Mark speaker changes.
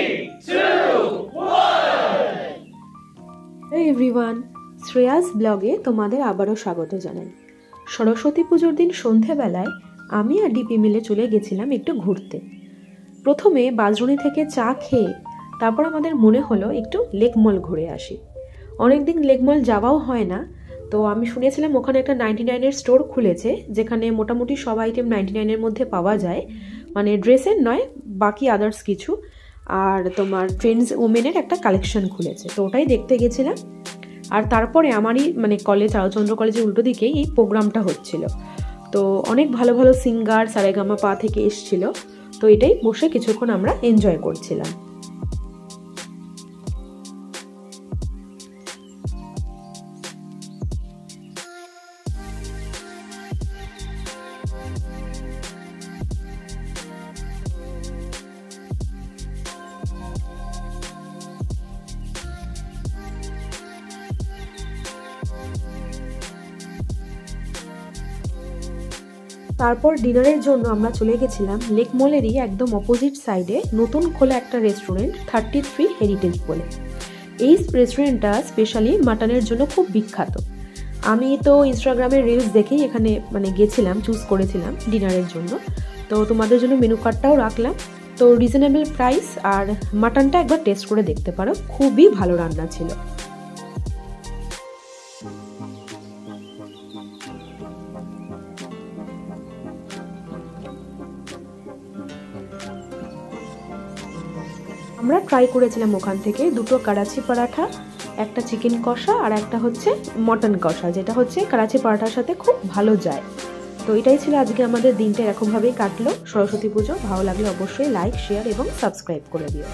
Speaker 1: Hey everyone, Shreyas ব্লগে তোমাদের আবারও স্বাগত জানাই। সরস্বতী পুজোর দিন সন্ধেবেলায় আমি আর ডিপি মিলে চলে গেছিলাম একটু ঘুরতে। প্রথমে বাজরুনি থেকে চা খেয়ে তারপর আমাদের মনে হলো একটু লেক মল ঘুরে আসি। অনেকদিন লেক মল যাওয়াও হয় না, তো আমি শুনেছিলাম ওখানে একটা 99-এর স্টোর খুলেছে যেখানে মোটামুটি সব আইটেম 99-এর মধ্যে পাওয়া যায়, মানে ড্রেসের নয়, বাকি আদার্স কিছু। আর তোমার ট্রেন্ডস ওমেনের একটা কালেকশন খুলেছে, তো ওটাই দেখতে গেছিলাম। আর তারপরে আমারই মানে কলেজ, আলোচন্দ্র কলেজের উল্টো দিকেই এই প্রোগ্রামটা হচ্ছিল। তো অনেক ভালো ভালো সিঙ্গার সারেগামা পা থেকে এসছিল, তো এটাই বসে কিছুক্ষণ আমরা এনজয় করছিলাম। তারপর ডিনারের জন্য আমরা চলে গেছিলাম লেক মলেরই একদম অপোজিট সাইডে নতুন খোলা একটা রেস্টুরেন্ট 33 হেরিটেজ বলে। এই রেস্টুরেন্টটা স্পেশালি মাটনের জন্য খুব বিখ্যাত। আমি তো ইনস্টাগ্রামের রিলস দেখেই এখানে মানে গেছিলাম, চুজ করেছিলাম ডিনারের জন্য। তো তোমাদের জন্য মেনু কার্ডটাও রাখলাম। তো রিজনেবল প্রাইস, আর মাটনটা একবার টেস্ট করে দেখতে পারো, খুবই ভালো রান্না ছিল। আমরা ট্রাই করেছিলাম ওখান থেকে দুটো করাচি পরাঠা, একটা চিকেন কষা আর একটা হচ্ছে মটন কষা, যেটা হচ্ছে করাচি পরাঠার সাথে খুব ভালো যায়। তো এটাই ছিল আজকে আমাদের দিনটা, এরকমভাবেই কাটলো। সরস্বতী পুজো ভালো লাগলে অবশ্যই লাইক, শেয়ার এবং সাবস্ক্রাইব করে দিও।